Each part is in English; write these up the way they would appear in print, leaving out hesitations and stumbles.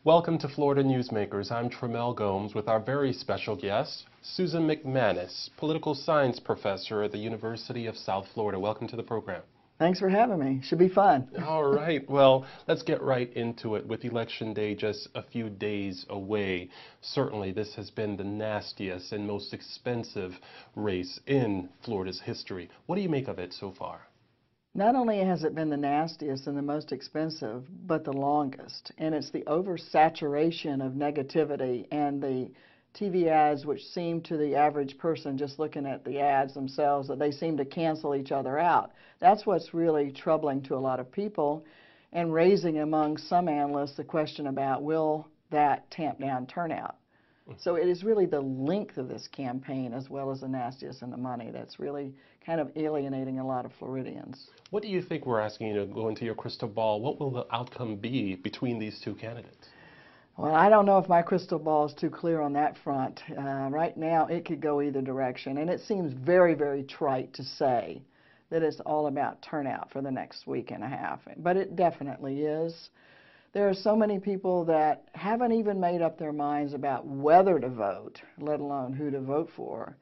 Welcome to Florida Newsmakers. I'm Tramel Gomes with our very special guest, Susan MacManus, political science professor at the University of South Florida. Welcome to the program. Thanks for having me. Should be fun. All right. Well, let's get right into it. With Election Day just a few days away, certainly this has been the nastiest and most expensive race in Florida's history. What do you make of it so far? Not only has it been the nastiest and the most expensive, but the longest. And it's the oversaturation of negativity and the TV ads, which seem to the average person just looking at the ads themselves, that they seem to cancel each other out. That's what's really troubling to a lot of people and raising among some analysts the question about, will that tamp down turnout? So it is really the length of this campaign, as well as the nastiest and the money, that's really kind of alienating a lot of Floridians. What do you think, we're asking you to go into your crystal ball, what will the outcome be between these two candidates? Well, I don't know if my crystal ball is too clear on that front. Right now, it could go either direction, and it seems very, very trite to say that it's all about turnout for the next week and a half, but it definitely is. There are so many people that haven't even made up their minds about whether to vote, let alone who to vote for.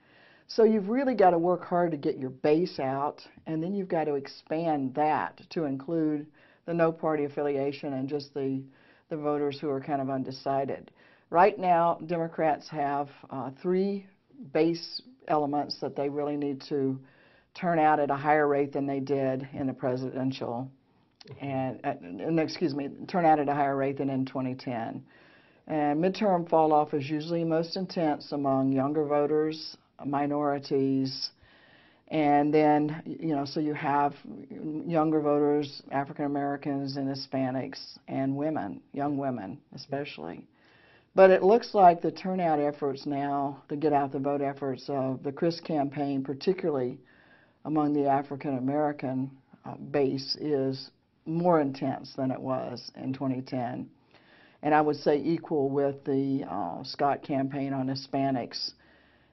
So you've really got to work hard to get your base out, and then you've got to expand that to include the no party affiliation and just the voters who are kind of undecided. Right now, Democrats have three base elements that they really need to turn out at a higher rate than they did in the presidential. And turn out at a higher rate than in 2010. And midterm fall off is usually most intense among younger voters, minorities, and then, so you have younger voters, African Americans and Hispanics, and women, young women especially. But it looks like the turnout efforts now, the get out the vote efforts of the Chris campaign, particularly among the African American base, is more intense than it was in 2010. And I would say equal with the Scott campaign on Hispanics.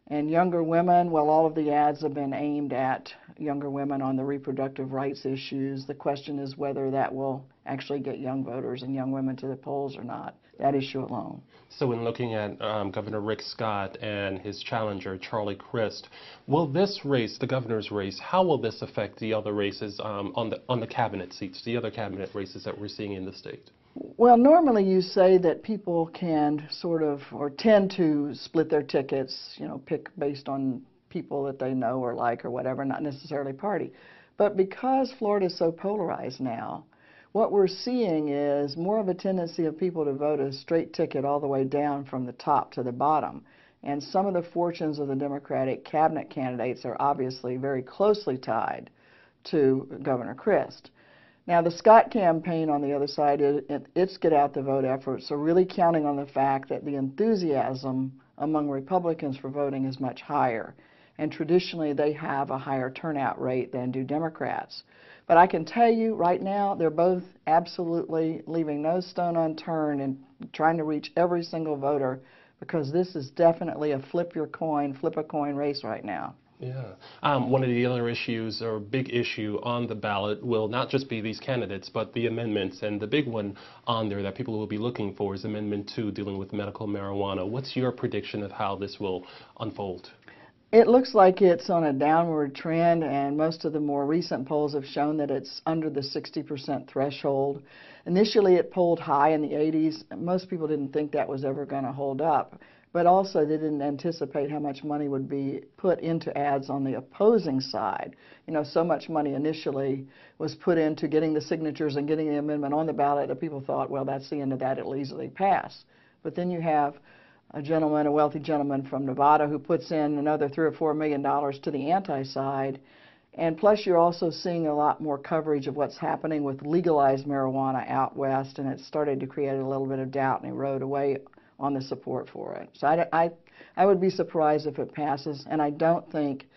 And younger women, well, all of the ads have been aimed at younger women on the reproductive rights issues. The question is whether that will actually get young voters and young women to the polls or not, that issue alone. So in looking at Governor Rick Scott and his challenger, Charlie Crist, will this race, the governor's race, how will this affect the other races on the cabinet seats, the other cabinet races that we're seeing in the state? Well, normally you say that people can sort of, or tend to split their tickets, pick based on people that they know or like or whatever, not necessarily party. But because Florida is so polarized now, what we're seeing is more of a tendency of people to vote a straight ticket all the way down from the top to the bottom. And some of the fortunes of the Democratic cabinet candidates are obviously very closely tied to Governor Crist. Now, the Scott campaign on the other side, its get out the vote efforts are really counting on the fact that the enthusiasm among Republicans for voting is much higher. And traditionally, they have a higher turnout rate than do Democrats. But I can tell you right now, they're both absolutely leaving no stone unturned and trying to reach every single voter, because this is definitely a flip a coin race right now. Yeah. One of the other issues, or big issue on the ballot, will not just be these candidates, but the amendments. And the big one on there that people will be looking for is Amendment 2, dealing with medical marijuana. What's your prediction of how this will unfold? It looks like it's on a downward trend, and most of the more recent polls have shown that it's under the 60% threshold. Initially, it polled high in the 80s. Most people didn't think that was ever going to hold up, but also they didn't anticipate how much money would be put into ads on the opposing side. So much money initially was put into getting the signatures and getting the amendment on the ballot that people thought, well, that's the end of that, it'll easily pass. But then you have a wealthy gentleman from Nevada, who puts in another $3 or $4 million to the anti-side. And plus, you're also seeing a lot more coverage of what's happening with legalized marijuana out west, and it's started to create a little bit of doubt and erode away on the support for it. So I would be surprised if it passes, and I don't think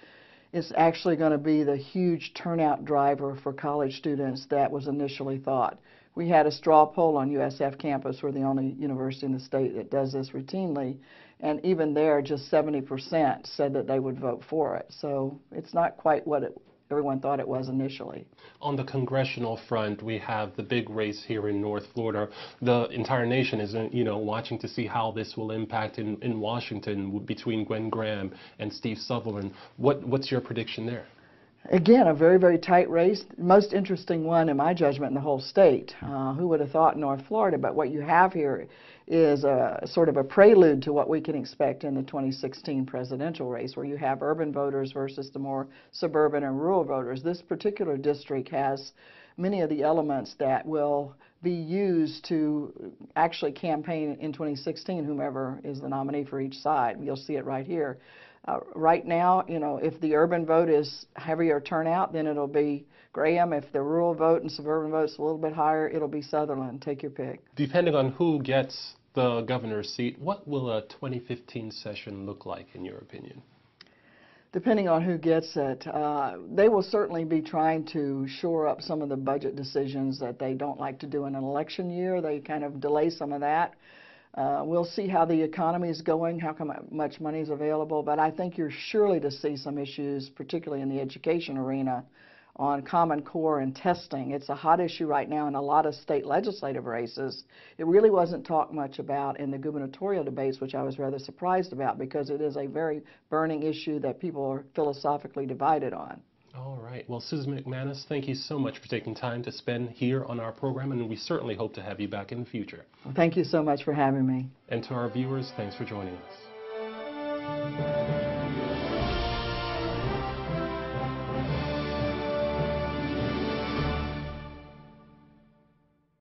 it's actually going to be the huge turnout driver for college students that was initially thought. We had a straw poll on USF campus. We're the only university in the state that does this routinely, and even there, just 70% said that they would vote for it. So it's not quite what it everyone thought it was initially. On the congressional front, we have the big race here in North Florida. The entire nation is, watching to see how this will impact in Washington between Gwen Graham and Steve Sutherland. What's your prediction there? Again, a very, very tight race. Most interesting one, in my judgment, in the whole state. Who would have thought North Florida? But what you have here is a sort of a prelude to what we can expect in the 2016 presidential race, where you have urban voters versus the more suburban and rural voters. This particular district has many of the elements that will be used to actually campaign in 2016, whomever is the nominee for each side. You'll see it right here. Right now, if the urban vote is heavier turnout, then it'll be Graham. If the rural vote and suburban vote's a little bit higher, it'll be Sutherland. Take your pick. Depending on who gets the governor's seat, what will a 2015 session look like, in your opinion? Depending on who gets it, they will certainly be trying to shore up some of the budget decisions that they don't like to do in an election year. They kind of delay some of that. We'll see how the economy is going, how much money is available, but I think you're surely to see some issues, particularly in the education arena, on Common Core and testing. It's a hot issue right now in a lot of state legislative races. It really wasn't talked much about in the gubernatorial debates, which I was rather surprised about because it is a very burning issue that people are philosophically divided on. All right. Well, Susan MacManus, thank you so much for taking time to spend here on our program, and we certainly hope to have you back in the future. Well, thank you so much for having me. And to our viewers, thanks for joining us.